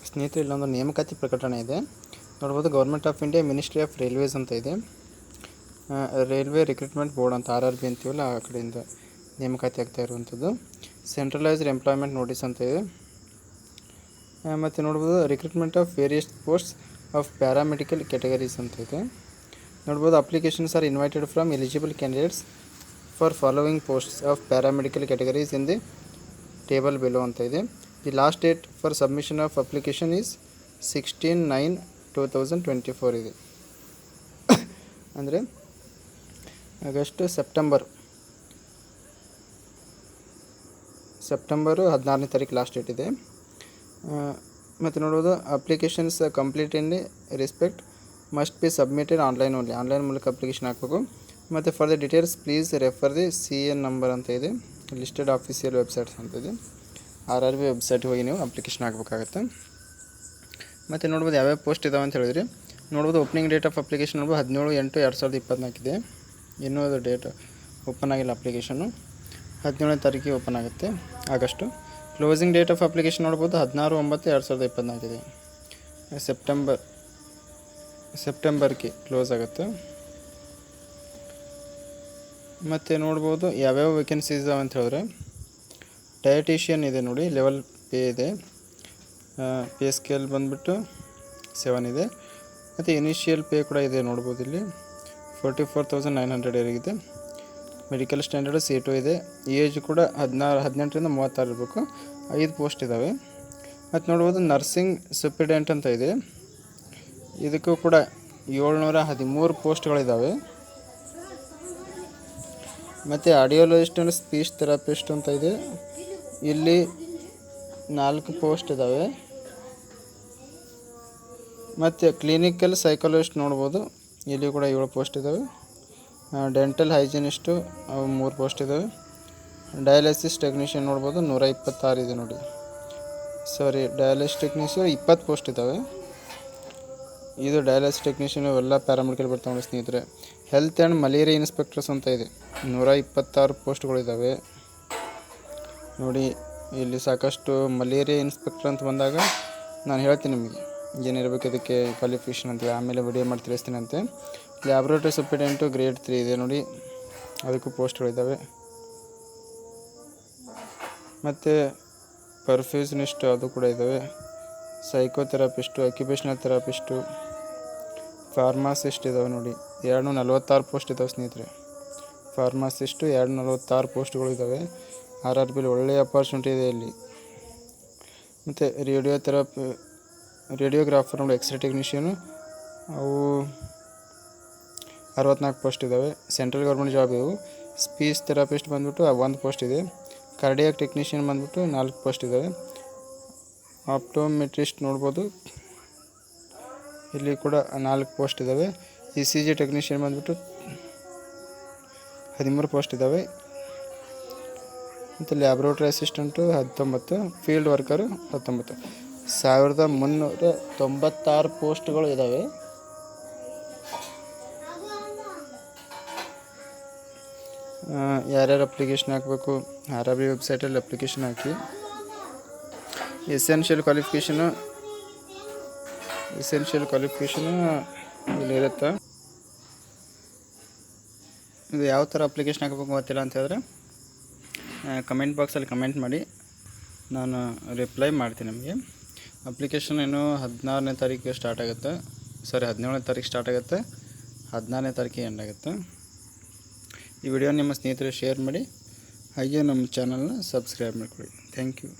ಸ್ನೇಹಿತರೆ, ಇಲ್ಲೊಂದು ನೇಮಕಾತಿ ಪ್ರಕಟಣೆ ಇದೆ ನೋಡ್ಬೋದು. Government of India, ministry of railways ಅಂತ ಇದೆ. ರೈಲ್ವೆ ರಿಕ್ರೂಟ್ಮೆಂಟ್ ಬೋರ್ಡ್ ಅಂತ RRB ಅಂತೀವಲ್ಲ, ಆ ಕಡೆಯಿಂದ ನೇಮಕಾತಿ ಆಗ್ತಾ ಇರುವಂಥದ್ದು. ಸೆಂಟ್ರಲೈಸ್ಡ್ ಎಂಪ್ಲಾಯ್ಮೆಂಟ್ ನೋಟಿಸ್ ಅಂತ ಇದೆ. ಮತ್ತು ನೋಡ್ಬೋದು recruitment of various posts of paramedical categories ಅಂತ ಇದೆ. ನೋಡ್ಬೋದು applications R invited from eligible candidates for following posts of paramedical categories in the table below ಅಂತ ಇದೆ. The last date for submission of application is 16/9/2024 ಇದೆ. ಅಂದರೆ September 16ನೇ ತಾರೀಕು last date ಇದೆ. ಮತ್ತು ನೋಡೋದು applications complete in respect must be submitted online only. Online ಮೂಲಕ application ಹಾಕಬೇಕು. ಮತ್ತು for the details please refer the CN number ಅಂತ ಇದೆ. ಲಿಸ್ಟೆಡ್ ಆಫೀಸಿಯಲ್ ವೆಬ್ಸೈಟ್ಸ್ ಅಂತ ಇದೆ. RRB ವೆಬ್ಸೈಟ್ಗೆ ಹೋಗಿ ನೀವು ಅಪ್ಲಿಕೇಶನ್ ಹಾಕಬೇಕಾಗತ್ತೆ. ಮತ್ತು ನೋಡ್ಬೋದು ಯಾವ್ಯಾವ ಪೋಸ್ಟ್ ಇದಾವೆ ಅಂತ ಹೇಳಿದ್ರಿ. ನೋಡ್ಬೋದು ಓಪನಿಂಗ್ ಡೇಟ್ ಆಫ್ ಅಪ್ಲಿಕೇಶನ್ ನೋಡ್ಬೋದು 17/8/2024 ಇದೆ. ಇನ್ನೂ ಅದು ಡೇಟ್ ಓಪನ್ ಆಗಿಲ್ಲ. ಅಪ್ಲಿಕೇಶನ್ನು 17ನೇ ತಾರೀಕಿಗೆ ಓಪನ್ ಆಗುತ್ತೆ, August. Closing date of application ನೋಡ್ಬೋದು 16/9/2024 ಇದೆ. ಸೆಪ್ಟೆಂಬರ್ಗೆ ಕ್ಲೋಸ್ ಆಗುತ್ತೆ. ಮತ್ತು ನೋಡ್ಬೋದು ಯಾವ್ಯಾವ ವೇಕೆನ್ಸೀಸ್ ಇದಾವೆ ಅಂತ ಹೇಳಿದ್ರೆ, ಡಯಟಿಷಿಯನ್ ಇದೆ ನೋಡಿ, ಲೆವೆಲ್ ಪೇ ಇದೆ. ಪೇ ಸ್ಕೇಲ್ ಬಂದುಬಿಟ್ಟು 7 ಇದೆ. ಮತ್ತು ಇನಿಷಿಯಲ್ ಪೇ ಕೂಡ ಇದೆ ನೋಡ್ಬೋದು. ಇಲ್ಲಿ 44,900 ಇದೆ. ಮೆಡಿಕಲ್ ಸ್ಟ್ಯಾಂಡರ್ಡ್ C2 ಇದೆ. ಏಜ್ ಕೂಡ 18ರಿಂದ 36 ಇರಬೇಕು. 5 ಪೋಸ್ಟ್ ಇದ್ದಾವೆ. ಮತ್ತು ನೋಡ್ಬೋದು ನರ್ಸಿಂಗ್ ಸೂಪ್ರಿಡೆಂಟ್ ಅಂತ ಇದೆ. ಇದಕ್ಕೂ ಕೂಡ 713 ಪೋಸ್ಟ್ಗಳಿದ್ದಾವೆ. ಮತ್ತು ಆಡಿಯೋಲಜಿಸ್ಟ್ ಆ್ಯಂಡ್ ಸ್ಪೀಚ್ ಥೆರಪಿಸ್ಟ್ ಅಂತ ಇದೆ. ಇಲ್ಲಿ 4 ಪೋಸ್ಟ್ ಇದ್ದಾವೆ. ಮತ್ತು ಕ್ಲಿನಿಕಲ್ ಸೈಕಾಲಜಿಸ್ಟ್ ನೋಡ್ಬೋದು, ಇಲ್ಲಿ ಕೂಡ 7 ಪೋಸ್ಟ್ ಇದ್ದಾವೆ. ಡೆಂಟಲ್ ಹೈಜಿನಿಸ್ಟು 3 ಪೋಸ್ಟ್ ಇದ್ದಾವೆ. ಡಯಾಲಿಸಿಸ್ ಟೆಕ್ನಿಷಿಯನ್ ನೋಡ್ಬೋದು 126 ಇದೆ ನೋಡಿ. ಡಯಾಲಿಸಿಸ್ ಟೆಕ್ನಿಷಿಯನ್ 20 ಪೋಸ್ಟ್ ಇದ್ದಾವೆ. ಇದು ಡಯಾಲಿಸಿಸ್ ಟೆಕ್ನಿಷಿಯನ್ ಎಲ್ಲ ಪ್ಯಾರಾಮೆಡಿಕಲ್ ಬರ್ತಾವೆ ನೋಡಿ ಸ್ನೇಹಿತರೆ. ಹೆಲ್ತ್ ಆ್ಯಂಡ್ ಮಲೇರಿಯಾ ಇನ್ಸ್ಪೆಕ್ಟರ್ಸ್ ಅಂತ ಇದೆ. 126 ಪೋಸ್ಟ್ಗಳಿದ್ದಾವೆ ನೋಡಿ. ಇಲ್ಲಿ ಸಾಕಷ್ಟು ಮಲೇರಿಯಾ ಇನ್ಸ್ಪೆಕ್ಟರ್ ಅಂತ ಬಂದಾಗ ನಾನು ಹೇಳ್ತೀನಿ ನಿಮಗೆ ಏನಿರಬೇಕು ಇದಕ್ಕೆ ಕ್ವಾಲಿಫಿಕೇಷನ್ ಅಂತ, ಆಮೇಲೆ ವಿಡಿಯೋ ಮಾಡಿ ತಿಳಿಸ್ತೀನಿ ಅಂತೆ. ಲ್ಯಾಬ್ರೇಟರಿ ಸೂಪ್ರಿಡೆಂಟು ಗ್ರೇಡ್ 3 ಇದೆ ನೋಡಿ, ಅದಕ್ಕೂ ಪೋಸ್ಟ್ಗಳಿದ್ದಾವೆ. ಮತ್ತು ಪರ್ಫ್ಯೂಷನಿಸ್ಟ್ ಅದು ಕೂಡ ಇದ್ದಾವೆ. ಸೈಕೋಥೆರಪಿಸ್ಟು, ಅಕ್ಯುಪೇಷನಲ್ ಥೆರಪಿಸ್ಟು, ಫಾರ್ಮಾಸಿಸ್ಟ್ ಇದ್ದಾವೆ ನೋಡಿ. 246 ಪೋಸ್ಟ್ ಇದ್ದಾವೆ ಸ್ನೇಹಿತರೆ. ಫಾರ್ಮಾಸಿಸ್ಟು 246 ಪೋಸ್ಟ್ಗಳು ಇದ್ದಾವೆ. RRBಲಿ ಒಳ್ಳೆಯ ಅಪಾರ್ಚುನಿಟಿ ಇದೆ ಇಲ್ಲಿ. ಮತ್ತು ರೇಡಿಯೋಗ್ರಾಫರ್ ನೋಡಿ, ಎಕ್ಸ್ರೇ ಟೆಕ್ನಿಷಿಯನು, ಅವು 64 ಪೋಸ್ಟ್ ಇದ್ದಾವೆ. ಸೆಂಟ್ರಲ್ ಗೌರ್ಮೆಂಟ್ ಜಾಬ್ ಇವು. ಸ್ಪೀಚ್ ಥೆರಪಿಸ್ಟ್ ಬಂದುಬಿಟ್ಟು 1 ಪೋಸ್ಟ್ ಇದೆ. ಕಾರ್ಡಿಯಾಕ್ ಟೆಕ್ನಿಷಿಯನ್ ಬಂದುಬಿಟ್ಟು 4 ಪೋಸ್ಟ್ ಇದ್ದಾವೆ. ಆಪ್ಟೋಮೆಟ್ರಿಸ್ಟ್ ನೋಡ್ಬೋದು, ಇಲ್ಲಿ ಕೂಡ 4 ಪೋಸ್ಟ್ ಇದ್ದಾವೆ. ECG ಟೆಕ್ನಿಷಿಯನ್ ಬಂದುಬಿಟ್ಟು 13 ಪೋಸ್ಟ್ ಇದ್ದಾವೆ. ಮತ್ತು ಲ್ಯಾಬ್ರೋಟರಿ ಅಸಿಸ್ಟೆಂಟು 19, ಫೀಲ್ಡ್ ವರ್ಕರು 19. 1396 ಪೋಸ್ಟ್ಗಳು ಇದ್ದಾವೆ. ಯಾರ್ಯಾರು ಅಪ್ಲಿಕೇಶನ್ ಹಾಕಬೇಕು, RRB ವೆಬ್ಸೈಟಲ್ಲಿ ಅಪ್ಲಿಕೇಶನ್ ಹಾಕಿ. ಎಸೆನ್ಷಿಯಲ್ ಕ್ವಾಲಿಫಿಕೇಷನು ಇಲ್ಲಿರುತ್ತೆ. ಇದು ಯಾವ ಥರ ಅಪ್ಲಿಕೇಶನ್ ಹಾಕಬೇಕು ಗೊತ್ತಿಲ್ಲ ಅಂತ ಹೇಳಿದ್ರೆ ಕಮೆಂಟ್ ಬಾಕ್ಸಲ್ಲಿ ಕಮೆಂಟ್ ಮಾಡಿ, ನಾನು ರಿಪ್ಲೈ ಮಾಡ್ತೀನಿ ನಿಮಗೆ. ಅಪ್ಲಿಕೇಶನ್ ಇನ್ನೂ 17ನೇ ತಾರೀಕಿಗೆ ಸ್ಟಾರ್ಟ್ ಆಗುತ್ತೆ. 16ನೇ ತಾರೀಕಿಗೆ ಎಂಡ್ ಆಗುತ್ತೆ. ಈ ವಿಡಿಯೋ ನಿಮ್ಮ ಸ್ನೇಹಿತರಿಗೆ ಶೇರ್ ಮಾಡಿ, ಹಾಗೆ ನಮ್ಮ ಚಾನಲ್ನ ಸಬ್ಸ್ಕ್ರೈಬ್ ಮಾಡಿಕೊಳ್ಳಿ. Thank you.